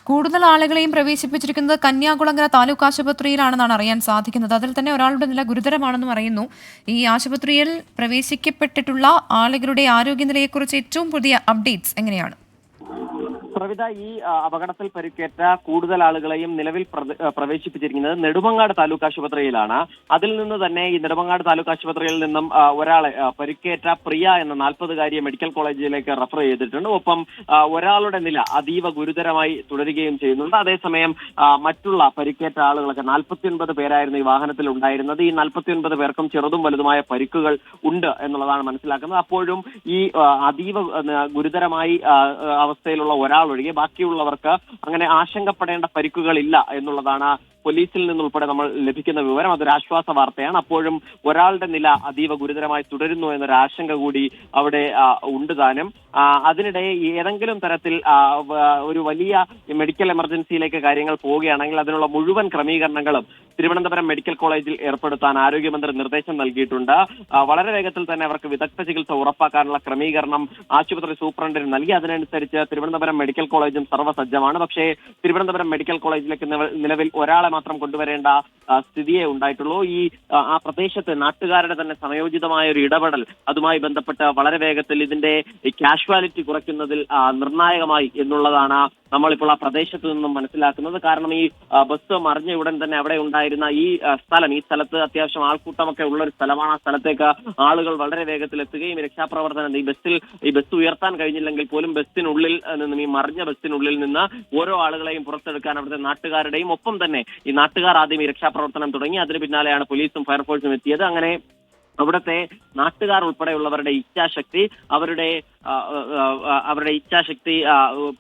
കൂടുതൽ ആളുകളെയും പ്രവേശിപ്പിച്ചിരിക്കുന്നത് കന്യാകുളങ്ങര താലൂക്ക് ആശുപത്രിയിലാണെന്നാണ് അറിയാൻ സാധിക്കുന്നത്. അതിൽ തന്നെ ഒരാളുടെ നില ഗുരുതരമാണെന്നും അറിയുന്നു. ഈ ആശുപത്രിയിൽ പ്രവേശിക്കപ്പെട്ടിട്ടുള്ള ആളുകളുടെ ആരോഗ്യനിലയെക്കുറിച്ച് ഏറ്റവും പുതിയ അപ്ഡേറ്റ്സ് എങ്ങനെയാണ്? പ്രവിത, ഈ അപകടത്തിൽ പരിക്കേറ്റ കൂടുതൽ ആളുകളെയും നിലവിൽ പ്രവേശിപ്പിച്ചിരിക്കുന്നത് നെടുമങ്ങാട് താലൂക്ക് ആശുപത്രിയിലാണ്. അതിൽ നിന്ന് തന്നെ ഈ നെടുമങ്ങാട് താലൂക്ക് ആശുപത്രിയിൽ നിന്നും ഒരാളെ പരിക്കേറ്റ പ്രിയ എന്ന 40-കാരിയെ മെഡിക്കൽ കോളേജിലേക്ക് റഫർ ചെയ്തിട്ടുണ്ട്. ഒപ്പം ഒരാളുടെ നില അതീവ ഗുരുതരമായി തുടരുകയും ചെയ്യുന്നുണ്ട്. അതേസമയം മറ്റുള്ള പരിക്കേറ്റ ആളുകളൊക്കെ 49 പേരായിരുന്നു ഈ വാഹനത്തിൽ ഉണ്ടായിരുന്നത്. ഈ 49 പേർക്കും ചെറുതും വലുതുമായ പരിക്കുകൾ ഉണ്ട് എന്നുള്ളതാണ് മനസ്സിലാക്കുന്നത്. അപ്പോഴും ഈ അതീവ ഗുരുതരമായി അവസ്ഥയിലുള്ള ഒരാൾ ഒഴികെ ബാക്കിയുള്ളവർക്ക് അങ്ങനെ ആശങ്കപ്പെടേണ്ട പരിക്കുകളില്ല എന്നുള്ളതാണ് പോലീസിൽ നിന്നുൾപ്പെടെ നമ്മൾ ലഭിക്കുന്ന വിവരം. അതൊരു ആശ്വാസ വാർത്തയാണ്. അപ്പോഴും ഒരാളുടെ നില അതീവ ഗുരുതരമായി തുടരുന്നു എന്നൊരു ആശങ്ക കൂടി അവിടെ ഉണ്ട് താനും. അതിനിടെ ഏതെങ്കിലും തരത്തിൽ ഒരു വലിയ മെഡിക്കൽ എമർജൻസിയിലേക്ക് കാര്യങ്ങൾ പോവുകയാണെങ്കിൽ അതിനുള്ള മുഴുവൻ ക്രമീകരണങ്ങളും തിരുവനന്തപുരം മെഡിക്കൽ കോളേജിൽ ഏർപ്പെടുത്താൻ ആരോഗ്യമന്ത്രി നിർദ്ദേശം നൽകിയിട്ടുണ്ട്. വളരെ വേഗത്തിൽ തന്നെ അവർക്ക് വിദഗ്ധ ചികിത്സ ഉറപ്പാക്കാനുള്ള ക്രമീകരണം ആശുപത്രി സൂപ്രണ്ടിന് നൽകി. അതിനനുസരിച്ച് തിരുവനന്തപുരം മെഡിക്കൽ കോളേജും സർവ്വസജ്ജമാണ്. പക്ഷേ തിരുവനന്തപുരം മെഡിക്കൽ കോളേജിലേക്ക് നിലവിൽ ഒരാളെ മാത്രം കൊണ്ടുവരേണ്ട സ്ഥിതിയേ ഉണ്ടായിട്ടുള്ളൂ. ആ പ്രദേശത്ത് നാട്ടുകാരുടെ തന്നെ സമയോചിതമായ ഒരു ഇടപെടൽ അതുമായി ബന്ധപ്പെട്ട് വളരെ വേഗത്തിൽ ഇതിന്റെ കാഷ്വാലിറ്റി കുറയ്ക്കുന്നതിൽ നിർണായകമായി എന്നുള്ളതാണ് നമ്മളിപ്പോൾ ആ പ്രദേശത്ത് നിന്നും മനസ്സിലാക്കുന്നത്. കാരണം ഈ ബസ് മറിഞ്ഞ ഉടൻ തന്നെ അവിടെ ഉണ്ടായിരുന്ന ഈ സ്ഥലത്ത് അത്യാവശ്യം ആൾക്കൂട്ടമൊക്കെ ഉള്ള ഒരു സ്ഥലമാണ്. ആ സ്ഥലത്തേക്ക് ആളുകൾ വളരെ വേഗത്തിൽ എത്തുകയും രക്ഷാപ്രവർത്തനം ഈ ബസ് ഉയർത്താൻ കഴിഞ്ഞില്ലെങ്കിൽ പോലും ബസ്സിനുള്ളിൽ നിന്നും ഈ മറിഞ്ഞ ബസ്സിനുള്ളിൽ നിന്ന് ഓരോ ആളുകളെയും പുറത്തെടുക്കാൻ അവിടുത്തെ നാട്ടുകാരുടെയും ഒപ്പം തന്നെ ഈ നാട്ടുകാർ ആദ്യം ഈ രക്ഷാപ്രവർത്തനം തുടങ്ങി. അതിന് പിന്നാലെയാണ് പോലീസും ഫയർഫോഴ്സും എത്തിയത്. അങ്ങനെ അവിടുത്തെ നാട്ടുകാർ ഉൾപ്പെടെയുള്ളവരുടെ ഇച്ഛാശക്തി അവരുടെ ഇച്ഛാശക്തി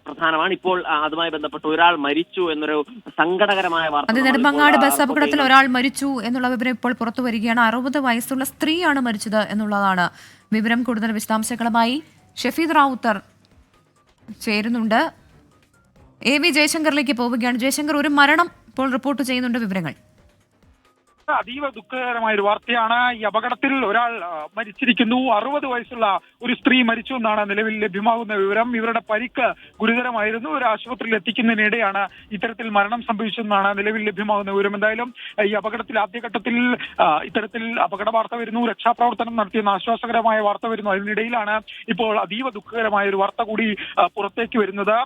പ്രധാനമാണ്. ഇപ്പോൾ അതുമായി ബന്ധപ്പെട്ട് ഒരാൾ മരിച്ചു എന്നൊരു സങ്കടകരമായ വാർത്ത. നെടുമങ്ങാട് ബസ് അപകടത്തിൽ ഒരാൾ മരിച്ചു എന്നുള്ള വിവരം ഇപ്പോൾ പുറത്തു വരികയാണ്. 60 വയസ്സുള്ള സ്ത്രീയാണ് മരിച്ചത് എന്നുള്ളതാണ് വിവരം. കൂടുതൽ വിശദാംശങ്ങളുമായി ഷഫീദ് റാവുത്തർ ചേരുന്നുണ്ട്. AV ജയശങ്കറിലേക്ക് പോവുകയാണ്. ജയശങ്കർ, ഒരു മരണം ഇപ്പോൾ റിപ്പോർട്ട് ചെയ്യുന്നുണ്ട്, വിവരങ്ങൾ. അതീവ ദുഃഖകരമായ ഒരു വാർത്തയാണ്. ഈ അപകടത്തിൽ ഒരാൾ മരിച്ചിരിക്കുന്നു. 60 വയസ്സുള്ള ഒരു സ്ത്രീ മരിച്ചു എന്നാണ് നിലവിൽ ലഭ്യമാകുന്ന വിവരം. ഇവരുടെ പരിക്ക് ഗുരുതരമായിരുന്നു. ഒരു ആശുപത്രിയിൽ എത്തിക്കുന്നതിനിടെയാണ് ഇത്തരത്തിൽ മരണം സംഭവിച്ചതെന്നാണ് നിലവിൽ ലഭ്യമാകുന്ന വിവരം. എന്തായാലും ഈ അപകടത്തിൽ ആദ്യഘട്ടത്തിൽ ഇത്തരത്തിൽ അപകട വാർത്ത വരുന്നു, രക്ഷാപ്രവർത്തനം നടത്തിയെന്ന ആശ്വാസകരമായ വാർത്ത വരുന്നു. അതിനിടയിലാണ് ഇപ്പോൾ അതീവ ദുഃഖകരമായ ഒരു വാർത്ത കൂടി പുറത്തേക്ക് വരുന്നത്.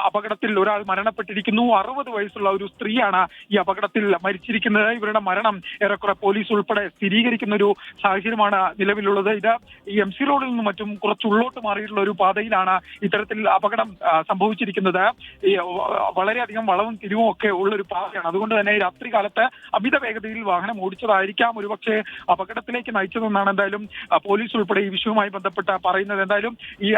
അപകടത്തിൽ ഒരാൾ മരണപ്പെട്ടിരിക്കുന്നു. 60 വയസ്സുള്ള ഒരു സ്ത്രീയാണ് ഈ അപകടത്തിൽ മരിച്ചിരിക്കുന്നത്. ഇവരുടെ മരണം ഏറെക്കുറെ പോലീസ് ഉൾപ്പെടെ സ്ഥിരീകരിക്കുന്ന ഒരു സാഹചര്യമാണ് നിലവിലുള്ളത്. ഇത് ഈ MC റോഡിൽ നിന്നും മറ്റും കുറച്ച് ഉള്ളോട്ട് മാറിയിട്ടുള്ള ഒരു പാതയിലാണ് ഇത്തരത്തിൽ അപകടം സംഭവിച്ചിരിക്കുന്നത്. ഈ വളരെയധികം വളവും തിരിവും ഒക്കെ ഉള്ള ഒരു പാതയാണ്. അതുകൊണ്ട് തന്നെ രാത്രി കാലത്ത് അമിത വേഗതയിൽ വാഹനം ഓടിച്ചതായിരിക്കാം ഒരുപക്ഷെ അപകടത്തിലേക്ക് നയിച്ചതെന്നാണ് എന്തായാലും പോലീസ് ഉൾപ്പെടെ ഈ വിഷയവുമായി ബന്ധപ്പെട്ട് പറയുന്നത്. എന്തായാലും ഈ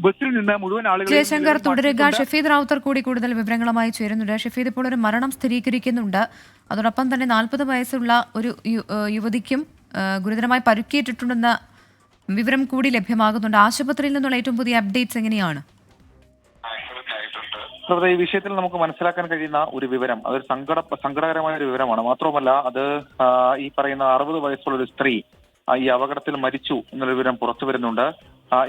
ബസ്സിൽ നിന്ന് മുഴുവൻ ആളുകൾ. ജയശങ്കർ തുടരുക. ഷഫീദ് റാവുത്തർ കൂടി കൂടുതൽ വിവരങ്ങളുമായി ചേരുന്നുണ്ട്. ഷഫീദ്, ഇപ്പോൾ ഒരു മരണം സ്ഥിരീകരിക്കുന്നുണ്ട്. അതോടൊപ്പം തന്നെ 40 വയസ്സുള്ള ഒരു യുവതിക്കും ഗുരുതരമായി പരുക്കേറ്റിട്ടുണ്ടെന്ന വിവരം കൂടി ലഭ്യമാകുന്നുണ്ട്. ആശുപത്രിയിൽ നിന്നുള്ള ഏറ്റവും പുതിയ അപ്ഡേറ്റ്സ് എങ്ങനെയാണ്? ഈ വിഷയത്തിൽ നമുക്ക് മനസ്സിലാക്കാൻ കഴിയുന്ന ഒരു വിവരം, അതൊരു സങ്കടകരമായ ഒരു വിവരമാണ്. മാത്രവുമല്ല, അത് ഈ പറയുന്ന 60 വയസ്സുള്ള ഒരു സ്ത്രീ ഈ അപകടത്തിൽ മരിച്ചു എന്നൊരു വിവരം പുറത്തു വരുന്നുണ്ട്.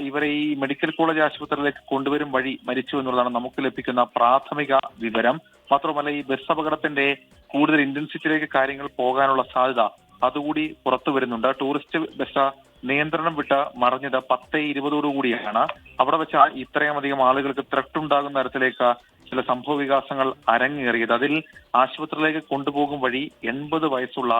ഇവരെ ഈ മെഡിക്കൽ കോളേജ് ആശുപത്രിയിലേക്ക് കൊണ്ടുവരും വഴി മരിച്ചു എന്നുള്ളതാണ് നമുക്ക് ലഭിക്കുന്ന പ്രാഥമിക വിവരം. മാത്രമല്ല, ഈ ബസ് അപകടത്തിന്റെ കൂടുതൽ ഇന്റൻസിറ്റിയിലേക്ക് കാര്യങ്ങൾ പോകാനുള്ള സാധ്യത അതുകൂടി പുറത്തു വരുന്നുണ്ട്. ടൂറിസ്റ്റ് ബസ് നിയന്ത്രണം വിട്ട് മറിഞ്ഞത് 10:20 കൂടിയാണ്. അവിടെ വെച്ച ഇത്രയും അധികം ആളുകൾക്ക് ത്രെട്ട് ഉണ്ടാകുന്ന തരത്തിലേക്ക് ചില സംഭവ വികാസങ്ങൾ അരങ്ങേറിയത്. അതിൽ ആശുപത്രിയിലേക്ക് കൊണ്ടുപോകും വഴി 60 വയസ്സുള്ള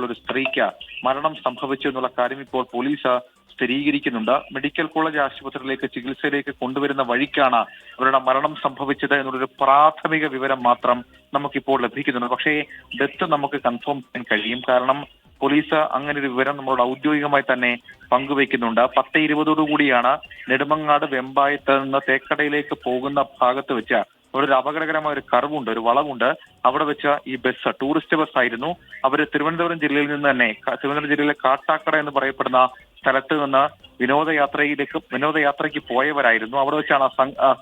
ഒരു സ്ത്രീക്ക് മരണം സംഭവിച്ചു എന്നുള്ള കാര്യം ഇപ്പോൾ പോലീസ് സ്ഥിരീകരിക്കുന്നുണ്ട്. മെഡിക്കൽ കോളേജ് ആശുപത്രിയിലേക്ക് ചികിത്സയിലേക്ക് കൊണ്ടുവരുന്ന വഴിക്കാണ് അവരുടെ മരണം സംഭവിച്ചത് എന്നുള്ളൊരു പ്രാഥമിക വിവരം മാത്രം നമുക്കിപ്പോൾ ലഭിക്കുന്നുണ്ട്. പക്ഷേ ഡെത്ത് നമുക്ക് കൺഫേം ചെയ്യാൻ കഴിയും. കാരണം പോലീസ് അങ്ങനെ ഒരു വിവരം നമ്മളോട് ഔദ്യോഗികമായി തന്നെ പങ്കുവയ്ക്കുന്നുണ്ട്. 10:20 കൂടിയാണ് നെടുമങ്ങാട് വെമ്പായത്ത് നിന്ന് തേക്കടയിലേക്ക് പോകുന്ന ഭാഗത്ത് വെച്ച് അവിടെ ഒരു അപകടകരമായ ഒരു കർവുണ്ട്, ഒരു വളവുണ്ട്. അവിടെ വെച്ച് ഈ ബസ് ടൂറിസ്റ്റ് ബസ് ആയിരുന്നു. അവര് തിരുവനന്തപുരം ജില്ലയിൽ നിന്ന് തന്നെ തിരുവനന്തപുരം ജില്ലയിലെ കാട്ടാക്കട എന്ന് പറയപ്പെടുന്ന സ്ഥലത്ത് നിന്ന് വിനോദയാത്രയ്ക്ക് പോയവരായിരുന്നു. അവിടെ വെച്ചാണ്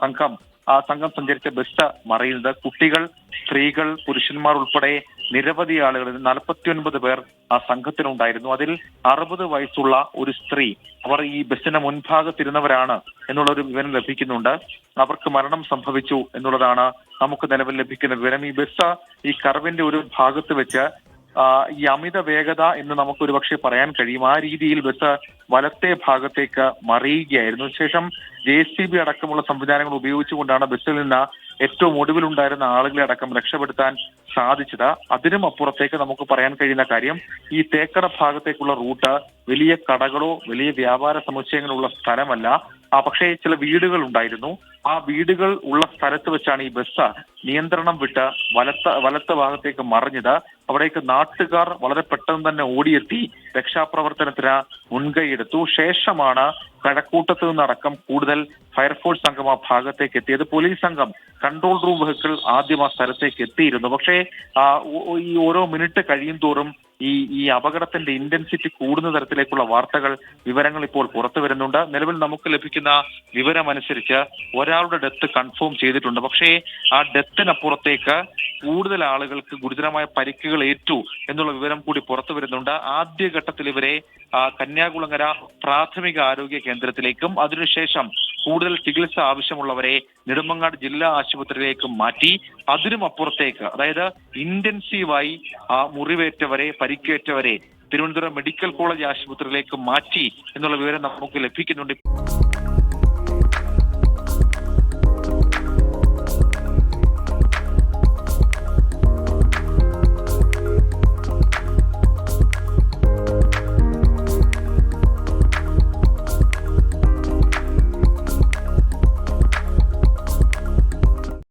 സംഘം സഞ്ചരിച്ച ബസ് മറിയുന്നത്. കുട്ടികൾ, സ്ത്രീകൾ, പുരുഷന്മാർ ഉൾപ്പെടെ നിരവധി ആളുകൾ 49 പേർ ആ സംഘത്തിലുണ്ടായിരുന്നു. അതിൽ 60 വയസ്സുള്ള ഒരു സ്ത്രീ, അവർ ഈ ബസ്സിന്റെ മുൻഭാഗത്തിരുന്നവരാണ് എന്നുള്ള ഒരു വിവരം ലഭിക്കുന്നുണ്ട്. അവർക്ക് മരണം സംഭവിച്ചു എന്നുള്ളതാണ് നമുക്ക് നിലവിൽ ലഭിക്കുന്ന വിവരം. ഈ ബസ് ഈ കർവിന്റെ ഒരു ഭാഗത്ത് വെച്ച് ഈ അമിത വേഗത എന്ന് നമുക്കൊരു പക്ഷേ പറയാൻ കഴിയും. ആ രീതിയിൽ ബസ് വലത്തെ ഭാഗത്തേക്ക് മറിയുകയായിരുന്നു. ശേഷം JCB അടക്കമുള്ള സംവിധാനങ്ങൾ ഉപയോഗിച്ചുകൊണ്ടാണ് ബസ്സിൽ നിന്ന് ഏറ്റവും ഒടുവിലുണ്ടായിരുന്ന ആളുകളെ അടക്കം രക്ഷപ്പെടുത്താൻ സാധിച്ചത്. അതിനും അപ്പുറത്തേക്ക് നമുക്ക് പറയാൻ കഴിയുന്ന കാര്യം, ഈ തേക്കട ഭാഗത്തേക്കുള്ള റൂട്ട് വലിയ കടകളോ വലിയ വ്യാപാര സമുച്ചയങ്ങളുള്ള സ്ഥലമല്ല. പക്ഷേ ചില വീടുകൾ ഉണ്ടായിരുന്നു. ആ വീടുകൾ ഉള്ള സ്ഥലത്ത് വെച്ചാണ് ഈ ബസ് നിയന്ത്രണം വിട്ട് വലത്ത ഭാഗത്തേക്ക് മറിഞ്ഞത്. അവിടേക്ക് നാട്ടുകാർ വളരെ പെട്ടെന്ന് തന്നെ ഓടിയെത്തി രക്ഷാപ്രവർത്തനത്തിന് മുൻകൈയെടുത്തു. ശേഷമാണ് കഴക്കൂട്ടത്ത് നിന്നടക്കം കൂടുതൽ ഫയർഫോഴ്സ് സംഘം ആ ഭാഗത്തേക്ക് എത്തിയത്. പോലീസ് സംഘം കൺട്രോൾ റൂം വെഹിക്കിൾ ആദ്യം ആ സ്ഥലത്തേക്ക് എത്തിയിരുന്നു. പക്ഷേ ഈ ഓരോ മിനിറ്റ് കഴിയും തോറും ഈ അപകടത്തിന്റെ ഇന്റൻസിറ്റി കൂടുന്ന തരത്തിലേക്കുള്ള വിവരങ്ങൾ ഇപ്പോൾ പുറത്തു വരുന്നുണ്ട്. നിലവിൽ നമുക്ക് ലഭിക്കുന്ന വിവരമനുസരിച്ച് ഒരാളുടെ ഡെത്ത് കൺഫേം ചെയ്തിട്ടുണ്ട്. പക്ഷേ ആ ഡെത്തിനപ്പുറത്തേക്ക് കൂടുതൽ ആളുകൾക്ക് ഗുരുതരമായ പരിക്കുകൾ ഏറ്റു എന്നുള്ള വിവരം കൂടി പുറത്തു വരുന്നുണ്ട്. ആദ്യഘട്ടത്തിൽ ഇവരെ കന്യാകുളങ്ങര പ്രാഥമിക ആരോഗ്യ കേന്ദ്രത്തിലേക്കും അതിനുശേഷം കൂടുതൽ ചികിത്സ ആവശ്യമുള്ളവരെ നെടുമങ്ങാട് ജില്ലാ ആശുപത്രിയിലേക്കും മാറ്റി. അതിനും അപ്പുറത്തേക്ക്, അതായത് ഇന്റൻസീവായി മുറിവേറ്റവരെ, പരിക്കേറ്റവരെ തിരുവനന്തപുരം മെഡിക്കൽ കോളേജ് ആശുപത്രിയിലേക്ക് മാറ്റി എന്നുള്ള വിവരം നമുക്ക് ലഭിക്കുന്നുണ്ട്.